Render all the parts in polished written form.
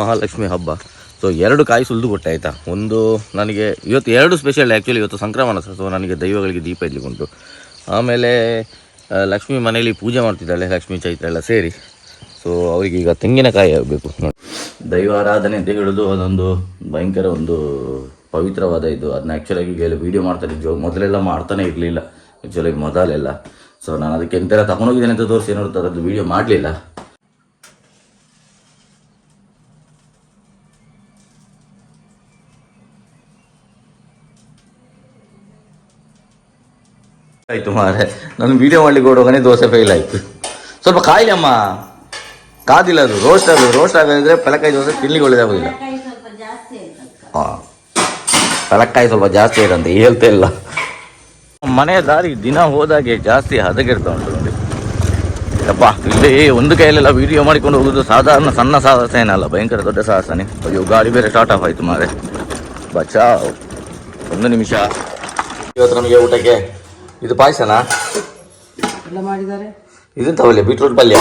ಮಹಾಲಕ್ಷ್ಮಿ ಹಬ್ಬ. ಸೊ 2 ಕಾಯಿ ಸುಲಿದು ಕೊಟ್ಟೆ ಆಯಿತಾ. ಒಂದು ನನಗೆ ಇವತ್ತು 2 ಸ್ಪೆಷಲ್ ಆ್ಯಕ್ಚುಲಿ. ಇವತ್ತು ಸಂಕ್ರಮಣ, ಸೊ ನನಗೆ ದೈವಗಳಿಗೆ ದೀಪ ಇಡ್ಲಿಕ್ಕುಂಟು. ಆಮೇಲೆ ಲಕ್ಷ್ಮಿ ಮನೆಯಲ್ಲಿ ಪೂಜೆ ಮಾಡ್ತಿದ್ದಾಳೆ, ಲಕ್ಷ್ಮೀ ಚೈತ್ರ ಎಲ್ಲ ಸೇರಿ. ಸೊ ಅವರಿಗೆ ಈಗ ತೆಂಗಿನಕಾಯಿ ಆಗಬೇಕು ನೋಡಿ. ದೈವಾರಾಧನೆ ಅಂತ ಹೇಳೋದು ಅದೊಂದು ಭಯಂಕರ ಒಂದು ಪವಿತ್ರವಾದ ಇದು. ಅದನ್ನ ಆ್ಯಕ್ಚುಲಾಗಿ ಈಗ ವೀಡಿಯೋ ಮಾಡ್ತಾ ಇದ್ವಿ, ಮೊದಲೆಲ್ಲ ಮಾಡ್ತಾನೆ ಇರಲಿಲ್ಲ ಆ್ಯಕ್ಚುಲಾಗಿ ಮೊದಲೆಲ್ಲ. ಸೊ ನಾನು ಅದಕ್ಕೆ ಎಂತೆಲ್ಲ ತಗೊಂಡೋಗಿದ್ದೇನೆ ಅಂತ ತೋರಿಸಿ ನೋಡ್ತಾ ಅದರದ್ದು ವೀಡಿಯೋ ಮಾಡಲಿಲ್ಲ. ಆಯಿತು ಮಾರೆ, ನಾನು ವೀಡಿಯೋ ಮಾಡ್ಲಿಕ್ಕೆ ಹೋಗುವಾಗನೇ ದೋಸೆ ಫೇಲ್ ಆಯಿತು. ಸ್ವಲ್ಪ ಕಾಯಿಲೆ ಅಮ್ಮ, ಕಾದಿಲ್ಲ ಅದು, ರೋಸ್ಟ್ ಆಗಿದ್ರೆ ಪಲಕಾಯಿ ದೋಸೆ ತಿನ್ಲಿಕ್ಕೆ ಒಳ್ಳೇದಾಗೋದಿಲ್ಲ. ಹಾಂ, ಪಲಕಾಯಿ ಸ್ವಲ್ಪ ಜಾಸ್ತಿ ಇರಂತೆ, ಹೇಳ್ತಾ ಇಲ್ಲ. ಮನೆಯ ದಾರಿ ದಿನ ಹೋದಾಗೆ ಜಾಸ್ತಿ ಹದಗೆಡ್ತಾ ಉಂಟು ನೋಡಿ. ಯಪ್ಪ, ಇಲ್ಲಿ ಒಂದು ಕೈಯಲ್ಲೆಲ್ಲ ವೀಡಿಯೋ ಮಾಡಿಕೊಂಡು ಹೋಗೋದು ಸಾಧಾರಣ ಸಣ್ಣ ಸಾಹಸ ಏನಲ್ಲ, ಭಯಂಕರ ದೊಡ್ಡ ಸಾಹಸನೇ. ಅಯ್ಯೋ, ಗಾಡಿ ಬೇರೆ ಸ್ಟಾರ್ಟ್ ಆಫ್ ಆಯಿತು ಮಾರೆ. ಬಚಾವ್, 1 ನಿಮಿಷ. ಇವತ್ತು ನಮಗೆ ಊಟಕ್ಕೆ ಇದು ಪಾಯಸನಾ ಎಲ್ಲ ಮಾಡಿದ್ದಾರೆ. ಇದೆಂತ ಒಳ್ಳೆ ಬೀಟ್ರೂಟ್ ಪಲ್ಯ.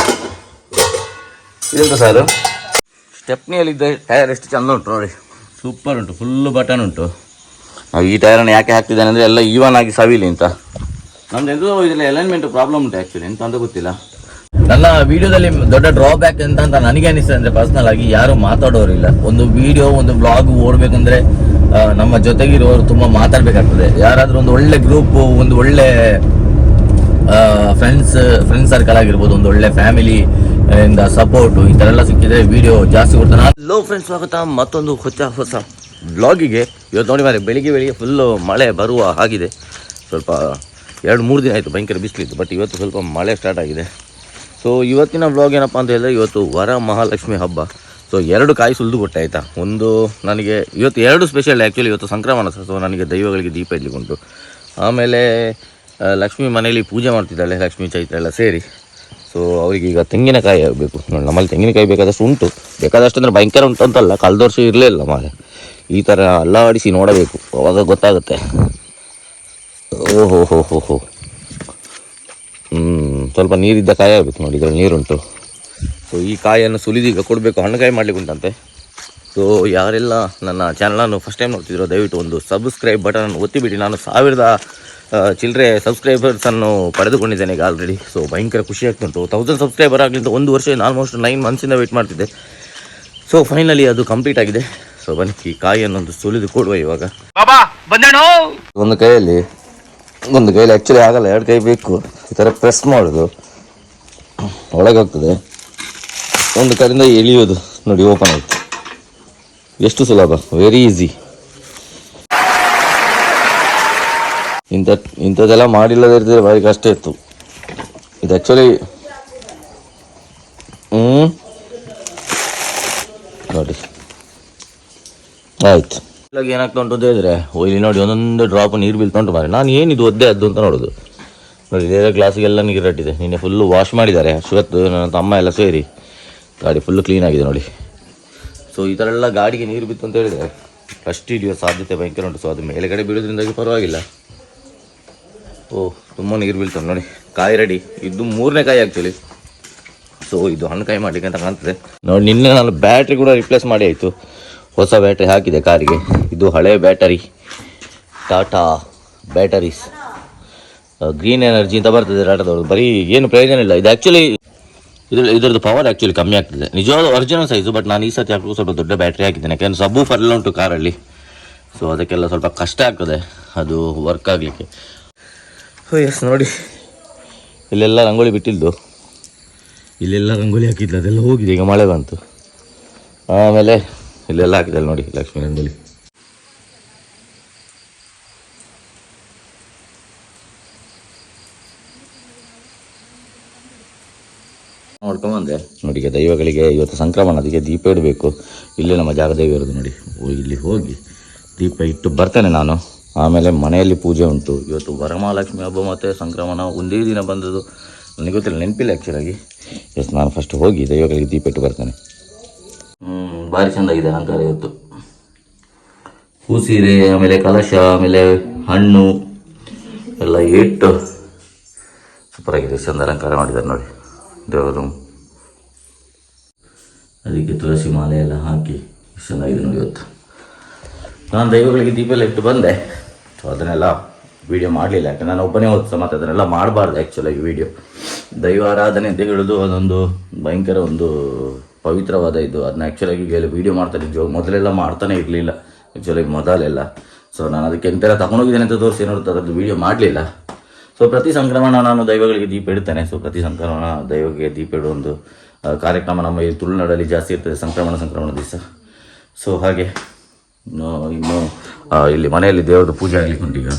ಇದೆಂತ ಸಾರು. ಸ್ಟೆಪ್ನಿಯಲ್ಲಿದ್ದ ಟೈರ್ ಎಷ್ಟು ಚೆಂದ ಉಂಟು ನೋಡಿ, ಸೂಪರ್ ಉಂಟು, ಫುಲ್ಲು ಬಟನ್ ಉಂಟು. ಈ ಟೈರನ್ನು ಯಾಕೆ ಹಾಕ್ತಿದ್ದಾನೆ ಅಂದರೆ ಎಲ್ಲ ಈವನ್ ಆಗಿ ಸವಿಲಿ ಅಂತ. ನಮ್ದು ಎಂತೂ ಇದರಲ್ಲಿ ಅಲೈನ್ಮೆಂಟ್ ಪ್ರಾಬ್ಲಮ್ ಉಂಟು ಆ್ಯಕ್ಚುಲಿ, ಎಂತ ಅಂತ ಗೊತ್ತಿಲ್ಲ. ನನ್ನ ವಿಡಿಯೋದಲ್ಲಿ ದೊಡ್ಡ ಡ್ರಾಬ್ಯಾಕ್ ಅಂತ ನನಗೆ ಅನಿಸ್ತದೆ ಅಂದರೆ ಪರ್ಸ್ನಲ್ ಆಗಿ ಯಾರು ಮಾತಾಡೋರಿಲ್ಲ. ಒಂದು ವಿಡಿಯೋ ಒಂದು ಬ್ಲಾಗ್ ಓಡಬೇಕಂದ್ರೆ ನಮ್ಮ ಜೊತೆಗಿರೋರು ತುಂಬ ಮಾತಾಡಬೇಕಾಗ್ತದೆ. ಯಾರಾದರೂ ಒಂದು ಒಳ್ಳೆ ಗ್ರೂಪು, ಒಂದು ಒಳ್ಳೆ ಫ್ರೆಂಡ್ಸ್ ಸರ್ಕಲ್ ಆಗಿರ್ಬೋದು, ಒಂದು ಒಳ್ಳೆ ಫ್ಯಾಮಿಲಿ ಇಂದ ಸಪೋರ್ಟು, ಈ ಥರ ಎಲ್ಲ ಸಿಕ್ಕಿದ್ರೆ ವಿಡಿಯೋ ಜಾಸ್ತಿ ಕೊಡ್ತಾನೆ. ಹಲೋ ಫ್ರೆಂಡ್ಸ್, ಸ್ವಾಗತ ಮತ್ತೊಂದು ಹೊಸ ಬ್ಲಾಗಿಗೆ. ಇವತ್ತು ನೋಡಿ ಮಾರೆ, ಬೆಳಿಗ್ಗೆ ಫುಲ್ಲು ಮಳೆ ಬರುವ ಆಗಿದೆ. ಸ್ವಲ್ಪ 2-3 ದಿನ ಆಯಿತು ಭಯಂಕರ ಬಿಸಿಲಿತ್ತು, ಬಟ್ ಇವತ್ತು ಸ್ವಲ್ಪ ಮಳೆ ಸ್ಟಾರ್ಟ್ ಆಗಿದೆ. ಸೊ ಇವತ್ತಿನ ಬ್ಲಾಗ್ ಏನಪ್ಪ ಅಂತ ಹೇಳಿದ್ರೆ, ಇವತ್ತು ವರ ಮಹಾಲಕ್ಷ್ಮಿ ಹಬ್ಬ. ಸೊ 2 ಕಾಯಿ ಸುಲಿದು ಕೊಟ್ಟೆ ಆಯಿತಾ. ಒಂದು ನನಗೆ ಇವತ್ತು 2 ಸ್ಪೆಷಲ್ ಆ್ಯಕ್ಚುಲಿ. ಇವತ್ತು ಸಂಕ್ರಮಣ, ಸೊ ನನಗೆ ದೈವಗಳಿಗೆ ದೀಪ ಇಡ್ಲಿಕ್ಕುಂಟು. ಆಮೇಲೆ ಲಕ್ಷ್ಮಿ ಮನೆಯಲ್ಲಿ ಪೂಜೆ ಮಾಡ್ತಿದ್ದಾಳೆ, ಲಕ್ಷ್ಮೀ ಚೈತ್ರ ಎಲ್ಲ ಸೇರಿ. ಸೊ ಅವರಿಗೆ ಈಗ ತೆಂಗಿನಕಾಯಿ ಆಗಬೇಕು ನೋಡಿ. ನಮ್ಮಲ್ಲಿ ತೆಂಗಿನಕಾಯಿ ಬೇಕಾದಷ್ಟು ಉಂಟು, ಬೇಕಾದಷ್ಟು ಅಂದರೆ ಭಯಂಕರ ಉಂಟು ಅಂತಲ್ಲ, ಕಳೆದ ವರ್ಷ ಇರಲಿಲ್ಲ ಮಾರೆ. ಈ ಥರ ಅಲ್ಲಾಡಿಸಿ ನೋಡಬೇಕು, ಅವಾಗ ಗೊತ್ತಾಗುತ್ತೆ. ಓಹೋ ಸ್ವಲ್ಪ ನೀರಿದ್ದ ಕಾಯಿ ಆಗಬೇಕು ನೋಡಿ, ಇದರಲ್ಲಿ ನೀರುಂಟು. ಸೊ ಈ ಕಾಯಿಯನ್ನು ಸುಲಿದೀಗ ಕೊಡಬೇಕು, ಹಣ್ಣುಕಾಯಿ ಮಾಡ್ಲಿಕ್ಕೆ ಉಂಟಂತೆ. ಸೊ ಯಾರೆಲ್ಲ ನನ್ನ ಚಾನಲನ್ನು ಫಸ್ಟ್ ಟೈಮ್ ನೋಡ್ತಿದ್ರು, ದಯವಿಟ್ಟು ಒಂದು ಸಬ್ಸ್ಕ್ರೈಬ್ ಬಟನನ್ನು ಒತ್ತಿಬಿಡಿ. ನಾನು 1000 ಚಿಲ್ಲರೆ ಸಬ್ಸ್ಕ್ರೈಬರ್ಸನ್ನು ಪಡೆದುಕೊಂಡಿದ್ದೇನೆ ಈಗ ಆಲ್ರೆಡಿ. ಸೊ ಭಯಂಕರ ಖುಷಿ ಆಗ್ತುಂಟು. 1000 ಸಬ್ಸ್ಕ್ರೈಬರ್ ಆಗಲಿಂತ 1 ವರ್ಷ, ಆಲ್ಮೋಸ್ಟ್ 9 ಮಂತ್ಸಿಂದ ವೆಯ್ಟ್ ಮಾಡ್ತಿದ್ದೆ. ಸೊ ಫೈನಲಿ ಅದು ಕಂಪ್ಲೀಟ್ ಆಗಿದೆ. ಸೊ ಬನ್ನಿ, ಈ ಕಾಯಿಯನ್ನೊಂದು ಸುಲಿದು ಕೊಡುವ ಇವಾಗ. ಒಂದು ಕೈಯಲ್ಲಿ ಆ್ಯಕ್ಚುಲಿ ಆಗಲ್ಲ, 2 ಕೈ ಬೇಕು. ಈ ಥರ ಪ್ರೆಸ್ ಮಾಡೋದು, ಒಳಗೆ ಹೋಗ್ತದೆ. ಒಂದು ಕಡೆಯಿಂದ ಎಳೆಯೋದು ನೋಡಿ, ಓಪನ್ ಆಯಿತು. ಎಷ್ಟು ಸುಲಭ, ವೆರಿ ಈಸಿ. ಇಂಥದ್ದೆಲ್ಲ ಮಾಡಿಲ್ಲದೆ ಇರ್ತಿದ್ರೆ ಭಾರಿ ಕಷ್ಟ ಇತ್ತು. ಇದು ಆ್ಯಕ್ಚುಲಿ ನೋಡಿ ಆಯ್ತು. ಇವಾಗ ಏನಾಗ್ತಾ ಉಂಟು ಅಂತ ಹೇಳಿದ್ರೆ, ಇಲ್ಲಿ ನೋಡಿ ಒಂದೊಂದು ಡ್ರಾಪ್ ನೀರು ಬೀಳ್ತಾ ಉಂಟು ಮಾರೆ. ನಾನು ಏನಿದು ಒದ್ದೆ ಅದು ಅಂತ ನೋಡೋದು ನೋಡಿ. ಬೇರೆ ಗ್ಲಾಸಿಗೆಲ್ಲ ನೀರು ರಟ್ಟಿದೆ. ನಿನ್ನೆ ಫುಲ್ಲು ವಾಶ್ ಮಾಡಿದ್ದಾರೆ ಅಶ್ವತ್ತು, ನನ್ನ ತಮ್ಮ ಎಲ್ಲ ಸೇರಿ. ಗಾಡಿ ಫುಲ್ಲು ಕ್ಲೀನ್ ಆಗಿದೆ ನೋಡಿ. ಸೊ ಈ ಥರ ಎಲ್ಲ ಗಾಡಿಗೆ ನೀರು ಬಿತ್ತು ಅಂತ ಹೇಳಿದರೆ ಫಸ್ಟ್ ಹಿಡಿಯೋ ಸಾಧ್ಯತೆ ಭಯಂಕರ ಉಂಟು. ಸೊ ಅದು ಮೇಲೆಗಡೆ ಬೀಳೋದ್ರಿಂದಾಗಿ ಪರವಾಗಿಲ್ಲ. ತುಂಬ ನೀರು ಬೀಳ್ತಾವೆ ನೋಡಿ. ಕಾಯಿ ರೆಡಿ. ಇದು 3ನೇ ಕಾಯಿ ಆ್ಯಕ್ಚುಲಿ. ಸೊ ಇದು ಹಣ್ಣುಕಾಯಿ ಮಾಡಲಿಕ್ಕೆ ಅಂತ ಕಾಣ್ತದೆ ನೋಡಿ. ನಿನ್ನೆ ನಾನು ಬ್ಯಾಟ್ರಿ ಕೂಡ ರಿಪ್ಲೇಸ್ ಮಾಡಿ ಆಯಿತು, ಹೊಸ ಬ್ಯಾಟ್ರಿ ಹಾಕಿದೆ ಕಾರಿಗೆ. ಇದು ಹಳೆ battery, Tata batteries, green energy ಅಂತ ಬರ್ತದೆ ಟಾಟಾದವ್ರು. ಬರೀ ಏನು ಪ್ರಯೋಜನ ಇಲ್ಲ ಇದು ಆ್ಯಕ್ಚುಲಿ. ಇದರದ್ದು ಪವರ್ ಆ್ಯಕ್ಚುಲಿ ಕಮ್ಮಿ ಆಗ್ತದೆ. ನಿಜವಾದ ಒರಿಜಿನಲ್ ಸೈಜು, ಬಟ್ ನಾನು ಈ ಸತಿ ಹಾಕಲು ಸ್ವಲ್ಪ ದೊಡ್ಡ ಬ್ಯಾಟ್ರಿ ಹಾಕಿದ್ದೇನೆ. ಯಾಕೆಂದರೆ ಸಬ್ಬೂಫರ್ ಎಲ್ಲ ಉಂಟು ಕಾರಲ್ಲಿ. ಸೊ ಅದಕ್ಕೆಲ್ಲ ಸ್ವಲ್ಪ ಕಷ್ಟ ಆಗ್ತದೆ ಅದು ವರ್ಕ್ ಆಗಲಿಕ್ಕೆ. ಎಸ್ ನೋಡಿ, ಇಲ್ಲೆಲ್ಲ ರಂಗೋಲಿ ಬಿಟ್ಟಿದ್ದು, ಇಲ್ಲೆಲ್ಲ ರಂಗೋಲಿ ಹಾಕಿದ್ದು, ಅದೆಲ್ಲ ಹೋಗಿದೆ. ಈಗ ಮಳೆ ಬಂತು. ಆಮೇಲೆ ಇಲ್ಲೆಲ್ಲ ಹಾಕಿದ್ದಲ್ಲ ನೋಡಿ ಲಕ್ಷ್ಮೀ ರಂಗೋಲಿ. ನೋಡ್ಕೊಂಬಂದೆ ನೋಡಿ. ಈಗ ದೈವಗಳಿಗೆ ಇವತ್ತು ಸಂಕ್ರಮಣ, ಅದಕ್ಕೆ ದೀಪ ಇಡಬೇಕು. ಇಲ್ಲೇ ನಮ್ಮ ಜಾಗ ದೈವ ಇರೋದು ನೋಡಿ. ಇಲ್ಲಿ ಹೋಗಿ ದೀಪ ಇಟ್ಟು ಬರ್ತೇನೆ ನಾನು. ಆಮೇಲೆ ಮನೆಯಲ್ಲಿ ಪೂಜೆ ಉಂಟು. ಇವತ್ತು ವರಮಹಾಲಕ್ಷ್ಮಿ ಹಬ್ಬ ಮತ್ತು ಸಂಕ್ರಮಣ ಒಂದೇ ದಿನ ಬಂದದ್ದು, ನನಗೆ ಗೊತ್ತಿಲ್ಲ, ನೆನಪಿಲ್ಲ ಆ್ಯಕ್ಚುಲಾಗಿ. ಎಸ್, ನಾನು ಫಸ್ಟ್ ಹೋಗಿ ದೈವಗಳಿಗೆ ದೀಪ ಇಟ್ಟು ಬರ್ತೇನೆ. ಭಾರಿ ಚೆಂದಾಗಿದೆ ಅಲಂಕಾರ ಇವತ್ತು. ಹೂ ಸೀರೆ, ಆಮೇಲೆ ಕಲಶ, ಆಮೇಲೆ ಹಣ್ಣು ಎಲ್ಲ ಇಟ್ಟು ಸೂಪರಾಗಿದೆ. ಚೆಂದ ಅಲಂಕಾರ ಮಾಡಿದ್ದಾರೆ ನೋಡಿ ದೇವರು. ಅದಕ್ಕೆ ತುಳಸಿ ಮಾಲೆ ಎಲ್ಲ ಹಾಕಿ ಎಷ್ಟು ಚೆನ್ನಾಗಿದೆ ನೋಡಿ ಇವತ್ತು. ನಾನು ದೈವಗಳಿಗೆ ದೀಪ ಎಲ್ಲ ಇಟ್ಟು ಬಂದೆ. ಸೊ ಅದನ್ನೆಲ್ಲ ವೀಡಿಯೋ ಮಾಡಲಿಲ್ಲ, ಯಾಕಂದ್ರೆ ನಾನು ಒಬ್ಬನೇ ಓದ್ತಾ ಮತ್ತು ಅದನ್ನೆಲ್ಲ ಮಾಡಬಾರ್ದು ಆ್ಯಕ್ಚುಲಾಗಿ ವೀಡಿಯೋ. ದೈವ ಆರಾಧನೆ ಅಂತ ಹೇಳೋದು ಅದೊಂದು ಭಯಂಕರ ಒಂದು ಪವಿತ್ರವಾದ ಇದು. ಅದನ್ನ ಆ್ಯಕ್ಚುಲಾಗಿ ಎಲ್ಲ ವೀಡಿಯೋ ಮಾಡ್ತಾನೆ ಮೊದಲೆಲ್ಲ ಮಾಡ್ತಾನೆ ಇರಲಿಲ್ಲ ಆ್ಯಕ್ಚುಲಾಗಿ ಮೊದಲೆಲ್ಲ. ಸೊ ನಾನು ಅದಕ್ಕೆ ಎಂತೆಲ್ಲ ತಗೊಂಡೋಗಿದ್ದೇನೆ ಅಂತ ತೋರಿಸಿ ನೋಡ್ತಾ ಅದರದ್ದು ವೀಡಿಯೋ ಮಾಡಲಿಲ್ಲ. ಸೊ ಪ್ರತಿ ಸಂಕ್ರಮಣ ನಾನು ದೈವಗಳಿಗೆ ದೀಪ ಇಡ್ತೇನೆ. ಸೊ ಪ್ರತಿ ಸಂಕ್ರಮಣ ದೈವಕ್ಕೆ ದೀಪ ಇಡುವ ಒಂದು ಕಾರ್ಯಕ್ರಮ ನಮ್ಮ ಈ ತುಳುನಾಡಲ್ಲಿ ಜಾಸ್ತಿ ಇರ್ತದೆ ಸಂಕ್ರಮಣ ದಿವಸ. ಸೊ ಹಾಗೆ ಇನ್ನು ಇಲ್ಲಿ ಮನೆಯಲ್ಲಿ ದೇವರದ್ದು ಪೂಜೆ ಆಗಲಿಕ್ಕೆ ಉಂಟೀಗ.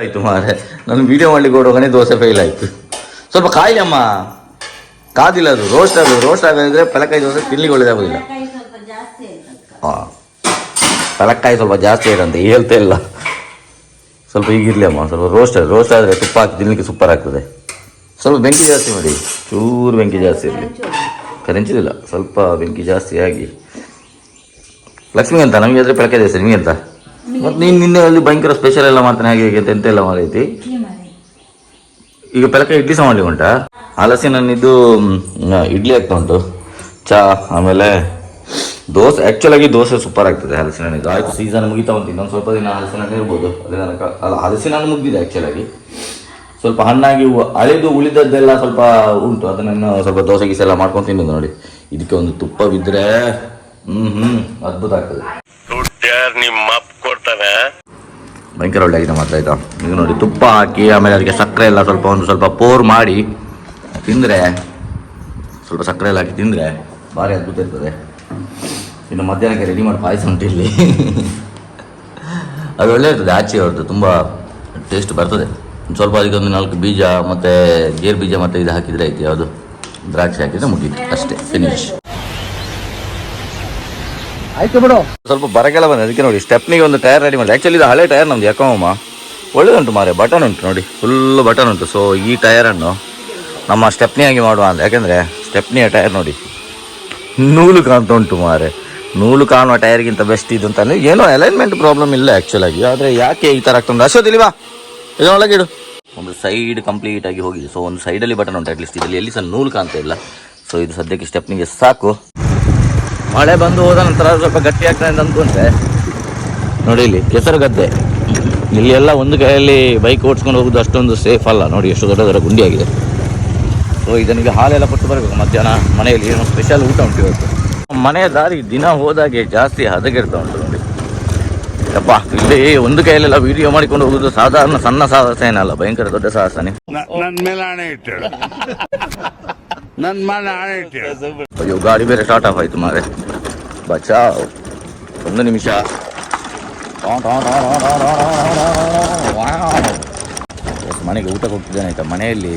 ಆಯಿತು ಮಾರೆ, ನಾನು ವೀಡಿಯೋ ಮಾಡಲಿಕ್ಕೆ ಹೋಗುವಾಗನೇ ದೋಸೆ ಫೇಲ್ ಆಯಿತು. ಸ್ವಲ್ಪ ಕಾಯಿಲೆ ಅಮ್ಮ, ಕಾದಿಲ್ಲ ಅದು. ರೋಸ್ಟ್ ಆಗದಿದ್ರೆ ಪಲಕಾಯಿ ದೋಸೆ ತಿನ್ಲಿಕ್ಕೆ ಒಳ್ಳೇದಾಗೋದಿಲ್ಲ. ಹಾಂ, ಪಲಕಾಯಿ ಸ್ವಲ್ಪ ಜಾಸ್ತಿ ಇರಂತೆ ಹೇಳ್ತಾ ಇಲ್ಲ. ಸ್ವಲ್ಪ ಈಗಿರಲಿ ಅಮ್ಮ, ಸ್ವಲ್ಪ ರೋಸ್ಟ್ ಆದರೆ ತುಪ್ಪ ಹಾಕಿ ತಿನ್ನಲಿಕ್ಕೆ ಸೂಪರ್ ಆಗ್ತದೆ. ಸ್ವಲ್ಪ ಬೆಂಕಿ ಜಾಸ್ತಿ ಮಾಡಿ, ಚೂರು ಬೆಂಕಿ ಜಾಸ್ತಿ ಇರಲಿ. ಕರೆಂಚಿದಿಲ್ಲ, ಸ್ವಲ್ಪ ಬೆಂಕಿ ಜಾಸ್ತಿ ಆಗಿ. ಲಕ್ಷ್ಮಿ ಅಂತ ನಮಗೆ ಆದರೆ ಪಲಕಾಯಿ ದೋಸೆ, ನಿಮಗೆ ಅಂತ. ಮತ್ತು ನೀನು ನಿನ್ನೆ ಅಲ್ಲಿ ಭಯಂಕರ ಸ್ಪೆಷಲ್ ಎಲ್ಲ ಮಾಡ್ತಾನೆ, ಹಾಗೆ ಅಂತ ಎಂತೆಲ್ಲ ಮಾಡೈತಿ. ಈಗ ಪಲಕಾಯಿ ಇಡ್ಲಿ ಸಹ ಮಾಡ್ಲಿಕ್ಕೆ ಉಂಟಾ? ಹಲಸಿನನ್ನಿದ್ದು ಇಡ್ಲಿ ಆಗ್ತಾ ಉಂಟು, ಚಾ, ಆಮೇಲೆ ದೋಸೆ. ಆ್ಯಕ್ಚುಲಾಗಿ ದೋಸೆ ಸೂಪರ್ ಆಗ್ತದೆ ಹಲಸಿನನ್ನಿದ್ದು. ಆಯಿತು, ಸೀಸನ್ ಮುಗಿತಾ ಉಂಟು, ಇನ್ನೊಂದು ಸ್ವಲ್ಪ ದಿನ ಹಲಸಿನಣ್ಣು ಇರ್ಬೋದು. ಅದೇ ನನಗೆ ಅಲ್ಲ, ಹಲಸಿನಣ್ಣು ಮುಗಿದಿದೆ ಆ್ಯಕ್ಚುಲಾಗಿ. ಸ್ವಲ್ಪ ಹಣ್ಣಾಗಿ ಹಳೆದು ಉಳಿದದ್ದೆಲ್ಲ ಸ್ವಲ್ಪ ಉಂಟು, ಅದನ್ನು ಸ್ವಲ್ಪ ದೋಸೆ ಗೀಸೆ ಎಲ್ಲ ಮಾಡ್ಕೊಂಡು ತಿನ್ನೋದು ನೋಡಿ. ಇದಕ್ಕೆ ಒಂದು ತುಪ್ಪ ಬಿದ್ದರೆ ಅದ್ಭುತ ಆಗ್ತದೆ. ಭಯಂಕರ ಒಳ್ಳೆ ಆಗಿದೆ ಮಾತ್ರ ಆಯ್ತಾ. ಈಗ ನೋಡಿ ತುಪ್ಪ ಹಾಕಿ ಆಮೇಲೆ ಅದಕ್ಕೆ ಸಕ್ಕರೆ ಎಲ್ಲ ಸ್ವಲ್ಪ ಪೋರ್ ಮಾಡಿ ತಿಂದರೆ, ಸ್ವಲ್ಪ ಸಕ್ಕರೆ ಎಲ್ಲ ಹಾಕಿ ತಿಂದರೆ ಭಾರಿ ಅದ್ಭುತ ಇರ್ತದೆ. ಇನ್ನು ಮಧ್ಯಾಹ್ನಕ್ಕೆ ರೆಡಿ ಮಾಡಿ ಪಾಯಸ ಉಂಟು ಇಲ್ಲಿ. ಅದು ಒಳ್ಳೆ ಇರ್ತದೆ, ಆಚೆ ಅವ್ರದ್ದು ತುಂಬ ಟೇಸ್ಟ್ ಬರ್ತದೆ. ಸ್ವಲ್ಪ ಅದಕ್ಕೆ ಒಂದು 4 ಬೀಜ ಮತ್ತು ಗೇರು ಬೀಜ ಮತ್ತು ಇದು ಹಾಕಿದರೆ ಆಯ್ತು, ಯಾವುದು ದ್ರಾಕ್ಷಿ ಹಾಕಿದರೆ ಮುಗೀತು, ಅಷ್ಟೇ, ಫಿನಿಶ್ ಆಯ್ತು ಬಿಡು. ಸ್ವಲ್ಪ ಬರಗೆಲ್ಲ ಬಂದೆ, ಅದಕ್ಕೆ ನೋಡಿ ಸ್ಟೆಪ್ನಿಗೆ ಒಂದು ಟೈರ್ ರೆಡಿ ಮಾಡಿ. ಆ್ಯಕ್ಚುಲಿ ಇದು ಹಳೆ ಟೈರ್ ನಮ್ದು, ಯಾಕಮ್ಮ ಒಳ್ಳೆದುಂಟು ಮಾರೆ, ಬಟನ್ ಉಂಟು ನೋಡಿ, ಫುಲ್ಲು ಬಟನ್ ಉಂಟು. ಸೊ ಈ ಟೈರನ್ನು ನಮ್ಮ ಸ್ಟೆಪ್ನಿಯಾಗಿ ಮಾಡುವ ಅಂತ. ಯಾಕೆಂದರೆ ಸ್ಟೆಪ್ನಿಯ ಟೈರ್ ನೋಡಿ ನೂಲು ಕಾಣ್ತಾ ಉಂಟು ಮಾರೆ. ನೂಲು ಕಾಣುವ ಟೈರ್ಗಿಂತ ಬೆಸ್ಟ್ ಇದು ಅಂತ. ಏನೋ ಅಲೈನ್ಮೆಂಟ್ ಪ್ರಾಬ್ಲಮ್ ಇಲ್ಲ ಆ್ಯಕ್ಚುಲಾಗಿ, ಆದರೆ ಯಾಕೆ ಈ ಥರ ಆಗ್ತದೆ? ಅಶೋದಿಲ್ವಾ, ಇದರೊಳಗಿಡು. ಒಂದು ಸೈಡ್ ಕಂಪ್ಲೀಟಾಗಿ ಹೋಗಿದೆ. ಸೊ ಒಂದು ಸೈಡಲ್ಲಿ ಬಟನ್ ಉಂಟು, ಅಟ್ಲೀಸ್ಟ್ ಇದರಲ್ಲಿ ಎಲ್ಲಿ ಸಹ ನೂಲು ಕಾಣ್ತಾ ಇಲ್ಲ. ಸೊ ಇದು ಸದ್ಯಕ್ಕೆ ಸ್ಟೆಪ್ನಿಗೆ ಸಾಕು. ಮಳೆ ಬಂದು ಹೋದ ನಂತರ ಸ್ವಲ್ಪ ಗಟ್ಟಿ ಆಗ್ತದೆ ಅಂತ ಅಂದ್ಕೊಂಡ್ರೆ ನೋಡಿ, ಇಲ್ಲಿ ಕೆಸರು ಗದ್ದೆ, ಇಲ್ಲಿ ಎಲ್ಲ ಒಂದು ಕೈಯಲ್ಲಿ ಬೈಕ್ ಓಡಿಸ್ಕೊಂಡು ಹೋಗೋದು ಅಷ್ಟೊಂದು ಸೇಫ್ ಅಲ್ಲ. ನೋಡಿ ಎಷ್ಟು ದೊಡ್ಡ ಗುಂಡಿಯಾಗಿದೆ. ಸೊ ಇದನಿಗೆ ಹಾಲೆಲ್ಲ ಕೊಟ್ಟು ಬರಬೇಕು ಮಧ್ಯಾಹ್ನ. ಮನೆಯಲ್ಲಿ ಏನೋ ಸ್ಪೆಷಲ್ ಊಟ ಉಂಟು ಇವತ್ತು. ಮನೆಯ ದಾರಿ ದಿನ ಹೋದಾಗೆ ಜಾಸ್ತಿ ಹದಗೆಡ್ತಾ ಉಂಟು ನೋಡಿ. ಯಪ್ಪ, ಇಲ್ಲಿ ಒಂದು ಕೈಯಲ್ಲೆಲ್ಲ ವಿಡಿಯೋ ಮಾಡಿಕೊಂಡು ಹೋಗೋದು ಸಾಧಾರಣ ಸಣ್ಣ ಸಾಹಸ ಏನಲ್ಲ, ಭಯಂಕರ ದೊಡ್ಡ ಸಾಹಸನೇ. ಅಯ್ಯೋ, ಗಾಡಿ ಬೇರೆ ಸ್ಟಾರ್ಟ್ ಆಫ್ ಆಯ್ತು ಮಾರೆ. ಬಚಾವ್, 1 ನಿಮಿಷ. ಮನೆಗೆ ಊಟ ಕೊಡ್ತಿದ್ದೇನೆ ಆಯ್ತಾ. ಮನೆಯಲ್ಲಿ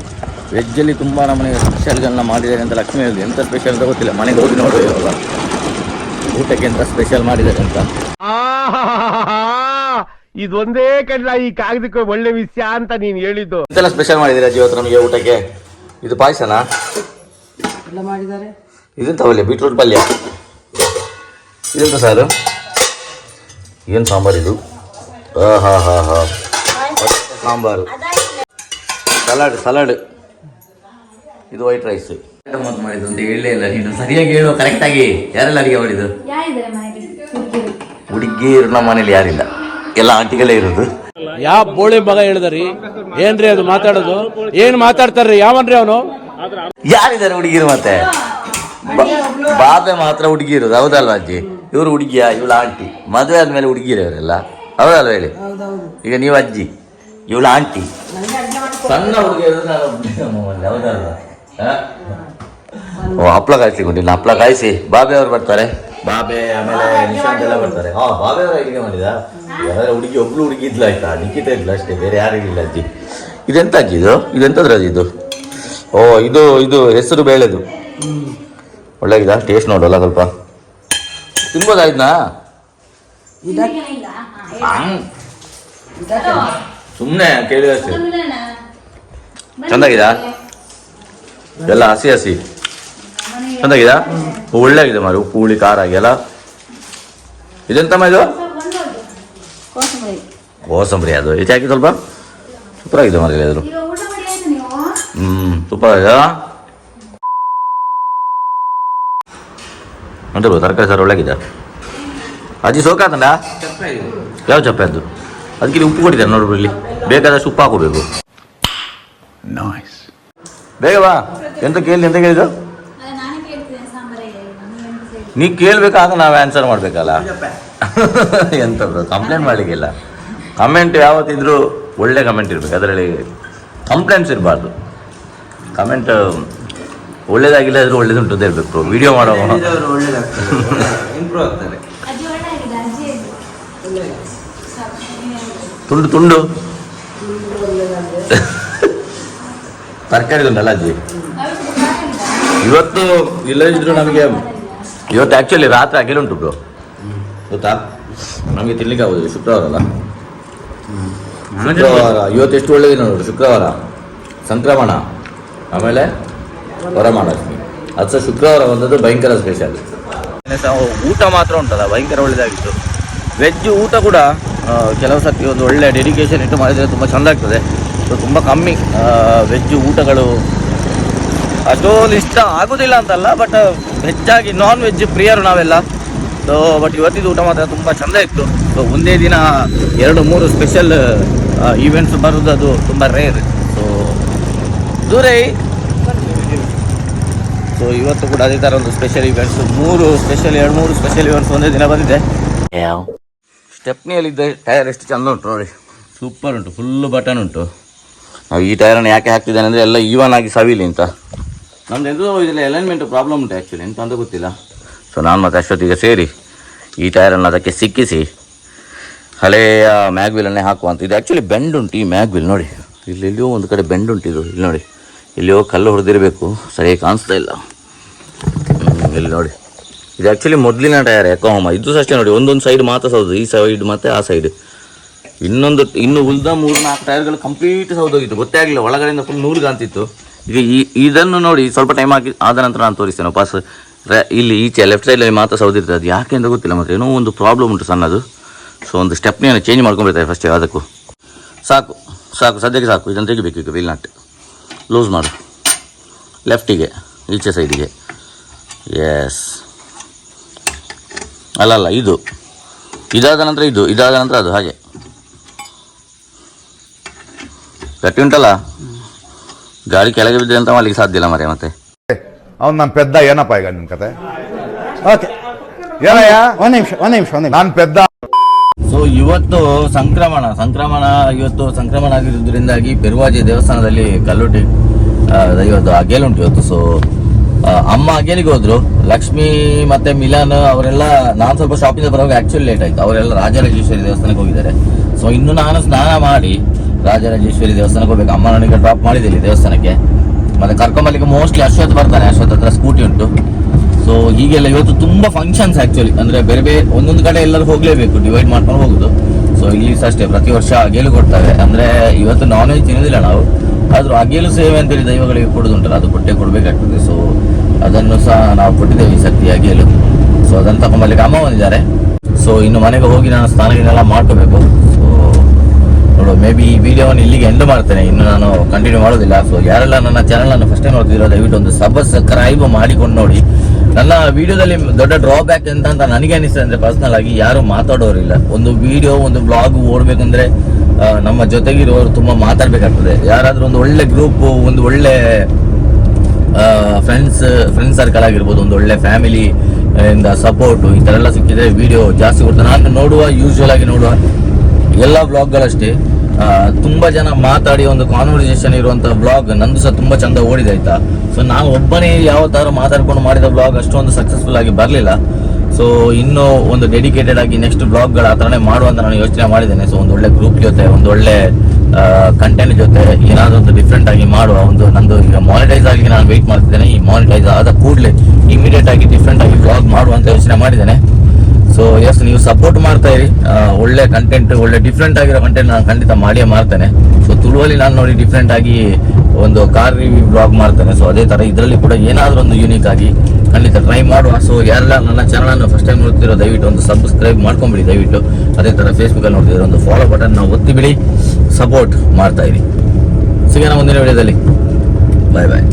ವೆಜ್ಜಲ್ಲಿ ತುಂಬ ನಮ್ಮನೆ ಸ್ಪೆಷಲ್ಗಳನ್ನ ಮಾಡಿದ್ದಾರೆ ಅಂತ ಲಕ್ಷ್ಮಿ ಹೇಳಿದೆ. ಎಂಥ ಸ್ಪೆಷಲ್ ಅಂತ ಗೊತ್ತಿಲ್ಲ, ಮನೆಗೆ ಹೋಗಿ ನೋಡುವ ಇವಾಗ ಊಟಕ್ಕೆ ಎಂತ ಸ್ಪೆಷಲ್ ಮಾಡಿದ್ದಾರೆ ಅಂತ. ಇದೊಂದೇ ಕಡ್ಲ ಈ ಕಾಗದಕ್ಕೆ ಒಳ್ಳೆ ವಿಷಯ ಅಂತ ನೀನು ಹೇಳಿದ್ದು. ಎಂತೆಲ್ಲ ಸ್ಪೆಷಲ್ ಮಾಡಿದ್ದೀರಾ ಇವತ್ತು ನಮಗೆ ಊಟಕ್ಕೆ? ಇದು ಪಾಯಸನಾ ಎಲ್ಲ ಮಾಡಿದ್ದಾರೆ. ಇದೆಂತ ಒಳ್ಳೆ ಬೀಟ್ರೂಟ್ ಪಲ್ಯ. ಇದೆಂತ ಸಾರು? ಏನು ಸಾಂಬಾರು ಇದು? ಹಾ ಸಾಂಬಾರು, ಸಲಾಡ್, ಇದು ವೈಟ್ ರೈಸ್. ಗಮ್ಮತ್ ಮಾಡಿದ್ದು ಅಂತ ಹೇಳಲೇ ಇಲ್ಲ ನೀನು. ಸರಿಯಾಗಿ ಹೇಳು, ಕರೆಕ್ಟ್ ಆಗಿ. ಯಾರೆಲ್ಲ ಅಡಿಗೆ ಮಾಡಿದ್ದು? ಯಾರಿದ್ದಾರೆ ಮನೆಯಲ್ಲಿ? ಹುಡುಗಿಯರು ನಮ್ಮ ಮನೇಲಿ ಯಾರಿಲ್ಲ, ಎಲ್ಲ ಆಂಟಿಗಳೇ ಇರೋದು. ಯಾವ ಬೋಳಿ ಮಗ ಹೇಳಿದ್ರಿ? ಏನ್ರಿ ಅದು ಮಾತಾಡೋದು? ಏನ್ ಮಾತಾಡ್ತಾರ್ರಿ? ಯಾವನ್ರಿ ಅವನು? ಯಾರಿದ್ದಾರೆ ಹುಡುಗಿರು? ಮತ್ತೆ ಬಾಬೆ ಮಾತ್ರ ಹುಡುಗಿ ಇರೋದು, ಹೌದಲ್ವಾ ಅಜ್ಜಿ? ಇವ್ರು ಹುಡುಗಿಯ, ಇವಳು ಆಂಟಿ. ಮದುವೆ ಆದ್ಮೇಲೆ ಹುಡುಗಿರ ಇವರೆಲ್ಲ, ಹೌದಲ್ವ ಹೇಳಿ? ಈಗ ನೀವು ಅಜ್ಜಿ, ಇವಳು ಆಂಟಿ. ಸಣ್ಣ ಹುಡುಗಿ ಇರೋದು ನಾನು ಒಬ್ಬನೇ ನಮ್ಮಲ್ಲಿ, ಹೌದಲ್ವಾ? ಓ, ಹಪ್ಳ ಕಾಯಿಸ್ಲಿಕ್ಕೊಂಡಿಲ್ಲ. ಹಪ್ಳ ಕಾಯಿಸಿ ಬಾಬೆ ಅವ್ರು ಬರ್ತಾರೆ. ಬಾಬೆ ಆಮೇಲೆ ನಿಶಾಂತ್ ಎಲ್ಲ ಬರ್ತಾರೆ. ಬಾಬೆ ಅವರ ಅಡಿಗೆ ಮಾಡಿದ. ಯಾವ್ದಾರ ಹುಡುಗಿ, ಒಬ್ಳು ಹುಡುಗಿ ಇದ್ಲು ಆಯ್ತಾ, ನಿಖಿತ ಇದ್ಲು ಅಷ್ಟೇ, ಬೇರೆ ಯಾರಿಗಿಲ್ಲ ಅಜ್ಜಿ. ಇದೆಂತ ಅಜ್ಜಿ ಇದು? ಇದೆಂತದ್ರ ಇದು? ಓ, ಇದು ಹೆಸರು ಬೇಳೆದು. ಒಳ್ಳೆಗಿದ? ಟೇಸ್ಟ್ ನೋಡಲ್ಲ ಸ್ವಲ್ಪ ತಿನ್ಬೋದಾಯ್ತಾ? ಸುಮ್ಮನೆ ಕೇಳಿದ ಅಷ್ಟೇ. ಚಂದಾಗಿದ? ಎಲ್ಲ ಹಸಿ ಹಸಿ ಚಂದಾಗಿದ? ಒಳ್ಳೆಗಿದೆ ಮಾರಿ, ಉಪ್ಪು ಹುಳಿ ಖಾರ ಆಗಿಲ್ಲ. ಇದೆಂತಮ್ಮ ಇದು? ಕೋಸಂಬರಿ. ಅದು ಹೆಚ್ಚು ಹಾಕಿ ಸ್ವಲ್ಪ ಸೂಪರ್ ಆಗಿದೆ ಮಾರಿ ಅದು. ಸೂಪರ್ ಆಗಿದೆ ಅಂತ. ತರಕಾರಿ ಸರ್ ಒಳ್ಳೆಗಿದೆ ಅಜ್ಜಿ. ಸೋಕಾತಂಡ ಯಾವ ಚಪ್ಪೆ ಅದು? ಅದಕ್ಕೆ ಉಪ್ಪು ಕೊಟ್ಟಿದ್ದಾರೆ ನೋಡ್ರಿ, ಇಲ್ಲಿ ಬೇಕಾದಷ್ಟು ಉಪ್ಪು ಹಾಕೋಬೇಕು. ಬೇಗ ಬಾ. ಎಂತ ಕೇಳಿದ್ದು? ನೀ ಕೇಳ್ಬೇಕಾಗ ನಾವು ಆನ್ಸರ್ ಮಾಡ್ಬೇಕಲ್ಲ. ಎಂತ ಕಂಪ್ಲೇಂಟ್ ಮಾಡ್ಲಿಕ್ಕಿಲ್ಲ. ಕಮೆಂಟ್ ಯಾವತ್ತಿದ್ರು ಒಳ್ಳೆ ಕಮೆಂಟ್ ಇರ್ಬೇಕು, ಅದರಲ್ಲಿ ಕಂಪ್ಲೇಂಟ್ಸ್ ಇರಬಾರ್ದು. ಕಮೆಂಟ್ ಒಳ್ಳೇದಾಗಿಲ್ಲ ಆದ್ರೂ ಒಳ್ಳೇದುಂಟು ಅಂತ ಇರಬೇಕು. ವಿಡಿಯೋ ಮಾಡೋ ತುಂಡು ತರಕಾರಿ ಉಂಟಲ್ಲ ಅಜ್ಜಿ. ಇವತ್ತು ಇಲ್ಲದಿದ್ರು ನಮಗೆ, ಇವತ್ತು ಆ್ಯಕ್ಚುಲಿ ರಾತ್ರಿ ಅಗೇಲು ಉಂಟು ಬ್ರೋ, ಗೊತ್ತಾ? ನಮಗೆ ತಿನ್ಲಿಕ್ಕೆ ಆಗೋದಿಲ್ಲ, ಶುಕ್ರವಾರ ಅಲ್ಲ. ಶುಕ್ರವಾರ ಇವತ್ತು ಎಷ್ಟು ಒಳ್ಳೆ ದಿನ ನೋಡ್ರಿ. ಶುಕ್ರವಾರ ಸಂಕ್ರಮಣ, ಆಮೇಲೆ ವರಮಹಾಲಕ್ಷ್ಮಿ. ಅದು ಸಹ ಶುಕ್ರವಾರ ಬಂದದ್ದು ಭಯಂಕರ ಸ್ಪೆಷಲ್. ಊಟ ಮಾತ್ರ ಉಂಟಲ್ಲ ಭಯಂಕರ ಒಳ್ಳೆಯದಾಗಿತ್ತು. ವೆಜ್ ಊಟ ಕೂಡ ಕೆಲವು ಸರ್ತಿ ಒಂದು ಒಳ್ಳೆ ಡೆಡಿಕೇಶನ್ ಇಟ್ಟು ಮಾಡಿದರೆ ತುಂಬ ಚೆಂದ ಆಗ್ತದೆ. ಸೊ ತುಂಬ ಕಮ್ಮಿ ವೆಜ್ ಊಟಗಳು ಅಷ್ಟೊಂದು ಇಷ್ಟ ಆಗೋದಿಲ್ಲ ಅಂತಲ್ಲ, ಬಟ್ ಹೆಚ್ಚಾಗಿ ನಾನ್ ವೆಜ್ ಪ್ರಿಯರು ನಾವೆಲ್ಲ. ಸೊ ಬಟ್ ಇವತ್ತಿದ್ದು ಊಟ ಮಾತ್ರ ತುಂಬ ಚೆಂದ ಇತ್ತು. ಸೊ ಒಂದೇ ದಿನ 2-3 ಸ್ಪೆಷಲ್ ಈವೆಂಟ್ಸ್ ಬರೋದು ಅದು ತುಂಬ ರೇರ್. ಸೊ ದೂರೇ. ಸೊ ಇವತ್ತು ಕೂಡ ಅದೇ ಥರ ಒಂದು ಸ್ಪೆಷಲ್ ಈವೆಂಟ್ಸ್, 2-3 ಸ್ಪೆಷಲ್ ಈವೆಂಟ್ಸ್ ಒಂದೇ ದಿನ ಬಂದಿದೆ. ಸ್ಟೆಪ್ನಿಯಲ್ಲಿದ್ದ ಟೈರ್ ಎಷ್ಟು ಚೆಂದ ಉಂಟು ನೋಡಿ, ಸೂಪರ್ ಉಂಟು, ಫುಲ್ಲು ಬಟನ್ ಉಂಟು. ನಾವು ಈ ಟೈರನ್ನು ಯಾಕೆ ಹಾಕ್ತಿದ್ದೇನೆ ಅಂದರೆ ಎಲ್ಲ ಈವನ್ ಆಗಿ ಸವಿಲಿ ಅಂತ. ನಮ್ದು ಎಂತೂ ಇದರಲ್ಲಿ ಅಲೈನ್ಮೆಂಟ್ ಪ್ರಾಬ್ಲಮ್ ಉಂಟು ಆ್ಯಕ್ಚುಲಿ, ಎಂತ ಅಂತ ಗೊತ್ತಿಲ್ಲ. ಸೊ ನಾನು ಮತ್ತು ಅಷ್ಟೊತ್ತಿಗೆ ಸೇರಿ ಈ ಟೈರನ್ನು ಅದಕ್ಕೆ ಸಿಕ್ಕಿಸಿ ಹಳೆಯ ಮ್ಯಾಗ್ವಿಲನ್ನೇ ಹಾಕುವಂತ. ಇದು ಆ್ಯಕ್ಚುಲಿ ಬೆಂಡ್ ಉಂಟು ಈ ಮ್ಯಾಗ್ವಿಲ್ ನೋಡಿ, ಇಲ್ಲೆಲ್ಲಿಯೋ ಒಂದು ಕಡೆ ಬೆಂಡ್ ಉಂಟು. ಇದು ಇಲ್ಲಿ ನೋಡಿ, ಇಲ್ಲಿಯೋ ಕಲ್ಲು ಹೊಡೆದಿರಬೇಕು, ಸರಿಯಾಗಿ ಕಾಣಿಸ್ತಾ ಇಲ್ಲ. ಇಲ್ಲಿ ನೋಡಿ, ಇದು ಆ್ಯಕ್ಚುಲಿ ಮೊದಲಿನ ಟೈರ್ ಎಕೋಮ. ಇದು ಅಷ್ಟೇ ನೋಡಿ, ಒಂದೊಂದು ಸೈಡ್ ಮಾತ್ರ ಸೌದು, ಈ ಸೈಡ್ ಮತ್ತು ಆ ಸೈಡ್. ಇನ್ನು ಉಳಿದ 3-4 ಟೈರ್ಗಳು ಕಂಪ್ಲೀಟ್ ಸೌದೋಗಿತ್ತು, ಗೊತ್ತೇ ಆಗಲಿಲ್ಲ. ಒಳಗಡೆಯಿಂದ ಫುಲ್ ನೂರು ಕಾಣ್ತಿತ್ತು. ಈಗ ಇದನ್ನು ನೋಡಿ ಸ್ವಲ್ಪ ಟೈಮ್ ಆಗಿ ಆದ ನಂತರ ನಾನು ತೋರಿಸ್ತೇನೆ ವಾಪಸ್. ಇಲ್ಲಿ ಈಚೆ ಲೆಫ್ಟ್ ಸೈಡಲ್ಲಿ ಮಾತ್ರ ಸೌದಿರ್ತದೆ. ಅದು ಯಾಕೆ ಅಂತ ಗೊತ್ತಿಲ್ಲ, ಮತ್ತು ಏನೋ ಒಂದು ಪ್ರಾಬ್ಲಮ್ ಉಂಟು ಸಣ್ಣದು. ಸೊ ಒಂದು ಸ್ಟೆಪ್ನಿಯನ್ನು ಚೇಂಜ್ ಮಾಡ್ಕೊಂಡ್ಬಿಡ್ತಾರೆ ಫಸ್ಟ್. ಅದಕ್ಕೂ ಸಾಕು ಸದ್ಯಕ್ಕೆ ಸಾಕು. ಇದನ್ನು ತೆಗಿಬೇಕು. ಈಗ ವೀಲ್ ನಟ್ ಲೂಸ್ ಮಾಡು, ಲೆಫ್ಟಿಗೆ ಈಚೆ ಸೈಡಿಗೆ. ಎಸ್, ಅಲ್ಲ ಇದಾದ ನಂತರ ಇದಾದ ನಂತರ ಅದು, ಹಾಗೆ ಗಟ್ಟಿ ಉಂಟಲ್ಲ. ಗಾಡಿ ಕೆಳಗೆ ಬಿದ್ದರೆ ಅಂತ ಮಾಡ್ಲಿಕ್ಕೆ ಸಾಧ್ಯ ಇಲ್ಲ ಮರೆ. ಮತ್ತೆ ಅವ್ನು ನನ್ನ ಪೆದ್ದ. ಏನಪ್ಪ ಈಗ ನಿನ್ನ ಕತೆ? ಓಕೆ, ಏನಯ್ಯ? ಒಂದು ನಿಮಿಷ ನಾನು ಪೆದ್ದ. ಸೊ ಇವತ್ತು ಸಂಕ್ರಮಣ ಆಗಿರೋದ್ರಿಂದಾಗಿ ಪೆರುವಾಜಿ ದೇವಸ್ಥಾನದಲ್ಲಿ ಕಲ್ಲುಟಿ ಇವತ್ತು ಅಗೇಲುಂಟು ಇವತ್ತು. ಸೊ ಅಮ್ಮ ಅಗೇಲಿಗೆ ಹೋದ್ರು, ಲಕ್ಷ್ಮಿ ಮತ್ತೆ ಮಿಲನ್ ಅವರೆಲ್ಲ. ನಾನು ಸ್ವಲ್ಪ ಶಾಪಿಂಗ್ ಬರುವಾಗ ಆಕ್ಚುಲಿ ಲೇಟ್ ಆಯ್ತು. ಅವರೆಲ್ಲ ರಾಜರಾಜೇಶ್ವರಿ ದೇವಸ್ಥಾನಕ್ಕೆ ಹೋಗಿದ್ದಾರೆ. ಸೊ ಇನ್ನು ನಾನು ಸ್ನಾನ ಮಾಡಿ ರಾಜರಾಜೇಶ್ವರಿ ದೇವಸ್ಥಾನಕ್ಕೆ ಹೋಗ್ಬೇಕು. ಅಮ್ಮ ನನಗೆ ಡ್ರಾಪ್ ಮಾಡಿದ್ದೀನಿ ದೇವಸ್ಥಾನಕ್ಕೆ, ಮತ್ತೆ ಕರ್ಕೊಂಬರ್ಲಿಕ್ಕೆ ಮೋಸ್ಟ್ಲಿ ಅಶ್ವಥ್ ಬರ್ತಾನೆ. ಅಶ್ವಥ್ ಹತ್ರ ಸ್ಕೂಟಿ ಉಂಟು. ಸೊ ಹೀಗೆಲ್ಲ ಇವತ್ತು ತುಂಬ ಫಂಕ್ಷನ್ಸ್ ಆ್ಯಕ್ಚುಲಿ, ಅಂದರೆ ಬೇರೆ ಒಂದೊಂದು ಕಡೆ ಎಲ್ಲರೂ ಹೋಗಲೇಬೇಕು, ಡಿವೈಡ್ ಮಾಡ್ಕೊಂಡು ಹೋಗೋದು. ಸೊ ಇಲ್ಲಿ ಸಹ ಅಷ್ಟೇ, ಪ್ರತಿ ವರ್ಷ ಅಗೇಲು ಕೊಡ್ತಾರೆ. ಅಂದರೆ ಇವತ್ತು ನಾನ್ ವೆಜ್ ತಿನ್ನೋದಿಲ್ಲ ನಾವು, ಆದರೂ ಅಗೇಲು ಸೇವೆ ಅಂತೇಳಿ ದೈವಗಳಿಗೆ ಕೊಡೋದುಂಟಲ್ಲ, ಅದು ಕೊಟ್ಟೇ ಕೊಡಬೇಕಾಗ್ತದೆ. ಸೊ ಅದನ್ನು ಸಹ ನಾವು ಕೊಟ್ಟಿದ್ದೇವೆ ಈ ಸರ್ತಿ ಅಗೇಲು. ಸೊ ಅದನ್ನು ತಗೊಂಬರ್ಲಿಕ್ಕೆ ಅಮ್ಮ ಬಂದಿದ್ದಾರೆ. ಸೊ ಇನ್ನು ಮನೆಗೆ ಹೋಗಿ ನಾನು ಸ್ನಾನಗಳನ್ನೆಲ್ಲ ಮಾಡ್ಕೋಬೇಕು. ಸೊ ನೋಡುವ ನೋಡುವ. ಮೇ ಬಿ ಈ ವಿಡಿಯೋವನ್ನು ಇಲ್ಲಿಗೆ ಎಂಡ್ ಮಾಡ್ತೇನೆ, ಇನ್ನು ನಾನು ಕಂಟಿನ್ಯೂ ಮಾಡೋದಿಲ್ಲ. ಸೊ ಯಾರೆಲ್ಲ ನನ್ನ ಚಾನಲ್ ಫಸ್ಟ್ ಟೈಮ್ ನೋಡ್ತಿರೋ ದಯವಿಟ್ಟು ಒಂದು ಸಬ್ಸ್ಕ್ರೈಬ್ ಮಾಡಿಕೊಂಡು ನೋಡಿ. ನನ್ನ ವಿಡಿಯೋದಲ್ಲಿ ದೊಡ್ಡ ಡ್ರಾಬ್ಯಾಕ್ ಅಂತ ನನಗೆ ಅನಿಸ್ತದೆ ಅಂದ್ರೆ ಪರ್ಸನಲ್ ಆಗಿ ಯಾರು ಮಾತಾಡೋರಿಲ್ಲ. ಒಂದು ವಿಡಿಯೋ ಒಂದು ಬ್ಲಾಗ್ ಓಡ್ಬೇಕಂದ್ರೆ ನಮ್ಮ ಜೊತೆಗಿರುವವರು ತುಂಬಾ ಮಾತಾಡ್ಬೇಕಾಗ್ತದೆ. ಯಾರಾದ್ರೂ ಒಂದು ಒಳ್ಳೆ ಗ್ರೂಪ್, ಒಂದು ಒಳ್ಳೆ ಫ್ರೆಂಡ್ಸ್ ಸರ್ಕಲ್ ಆಗಿರ್ಬೋದು, ಒಂದು ಒಳ್ಳೆ ಫ್ಯಾಮಿಲಿ ಇಂದ ಸಪೋರ್ಟ್ ಈ ತರ ಎಲ್ಲ ಸಿಕ್ಕಿದ್ರೆ ವಿಡಿಯೋ ಜಾಸ್ತಿ ಕೊಡ್ತಾರೆ. ನಾನು ನೋಡುವ ಯೂಶುವಲ್ ಆಗಿ ನೋಡುವ ಎಲ್ಲ ಬ್ಲಾಗ್ಗಳಷ್ಟೇ ತುಂಬಾ ಜನ ಮಾತಾಡಿ ಒಂದು ಕಾನ್ವರ್ಸೇಷನ್ ಇರುವಂತ ಬ್ಲಾಗ್ ನಂದು ಸಹ ತುಂಬಾ ಚಂದ ಓಡಿದೆ ಆಯ್ತಾ. ಸೊ ನಾನು ಒಬ್ಬನೇ ಯಾವ ತರ ಮಾತಾಡ್ಕೊಂಡು ಮಾಡಿದ ಬ್ಲಾಗ್ ಅಷ್ಟೊಂದು ಸಕ್ಸಸ್ಫುಲ್ ಆಗಿ ಬರಲಿಲ್ಲ. ಸೊ ಇನ್ನು ಒಂದು ಡೆಡಿಕೇಟೆಡ್ ಆಗಿ ನೆಕ್ಸ್ಟ್ ಬ್ಲಾಗ್ಗಳು ಆ ಥರನೇ ಮಾಡುವಂತ ನಾನು ಯೋಚನೆ ಮಾಡಿದ್ದೇನೆ. ಸೊ ಒಂದು ಒಳ್ಳೆ ಗ್ರೂಪ್ ಜೊತೆ, ಒಂದು ಒಳ್ಳೆ ಕಂಟೆಂಟ್ ಜೊತೆ ಏನಾದರೂ ಒಂದು ಡಿಫ್ರೆಂಟ್ ಆಗಿ ಮಾಡುವ. ಒಂದು ನಂದು ಈಗ ಮಾನಿಟೈಸ್ ಆಗಿ ನಾನು ವೆಯ್ಟ್ ಮಾಡ್ತಿದ್ದೇನೆ. ಈ ಮಾನಿಟೈಸ್ ಆದ ಕೂಡಲೇ ಇಮಿಡಿಯೇಟ್ ಆಗಿ ಡಿಫ್ರೆಂಟ್ ಆಗಿ ಬ್ಲಾಗ್ ಮಾಡುವಂತ ಯೋಚನೆ ಮಾಡಿದ್ದೇನೆ. ಸೊ ಎಸ್, ನೀವು ಸಪೋರ್ಟ್ ಮಾಡ್ತಾ ಇರಿ. ಒಳ್ಳೆ ಕಂಟೆಂಟ್, ಒಳ್ಳೆ ಡಿಫ್ರೆಂಟ್ ಆಗಿರೋ ಕಂಟೆಂಟ್ ನಾನು ಖಂಡಿತ ಮಾಡಿಯೇ ಮಾಡ್ತೇನೆ. ಸೊ ತುಳುವಲ್ಲಿ ನಾನು ನೋಡಿ ಡಿಫ್ರೆಂಟ್ ಆಗಿ ಒಂದು ಕಾರ್ ರಿವ್ಯೂ ಬ್ಲಾಗ್ ಮಾಡ್ತೇನೆ. ಸೊ ಅದೇ ತರ ಇದರಲ್ಲಿ ಕೂಡ ಏನಾದರೂ ಒಂದು ಯೂನಿಕ್ ಆಗಿ ಖಂಡಿತ ಟ್ರೈ ಮಾಡುವ. ಸೊ ಯಾರೆಲ್ಲ ನನ್ನ ಚಾನಲ್ ಫಸ್ಟ್ ಟೈಮ್ ನೋಡ್ತಿರೋ ದಯವಿಟ್ಟು ಒಂದು ಸಬ್ಸ್ಕ್ರೈಬ್ ಮಾಡ್ಕೊಂಬಿಡಿ ದಯವಿಟ್ಟು. ಅದೇ ತರ ಫೇಸ್ಬುಕ್ ಅಲ್ಲಿ ನೋಡ್ತಿರೋ ಒಂದು ಫಾಲೋ ಬಟನ್ ಒತ್ತಿ ಬಿಡಿ, ಸಪೋರ್ಟ್ ಮಾಡ್ತಾ ಇರಿ. ಸಿಗೋಣ ಮುಂದಿನ ವಿಡಿಯೋದಲ್ಲಿ. ಬಾಯ್ ಬಾಯ್.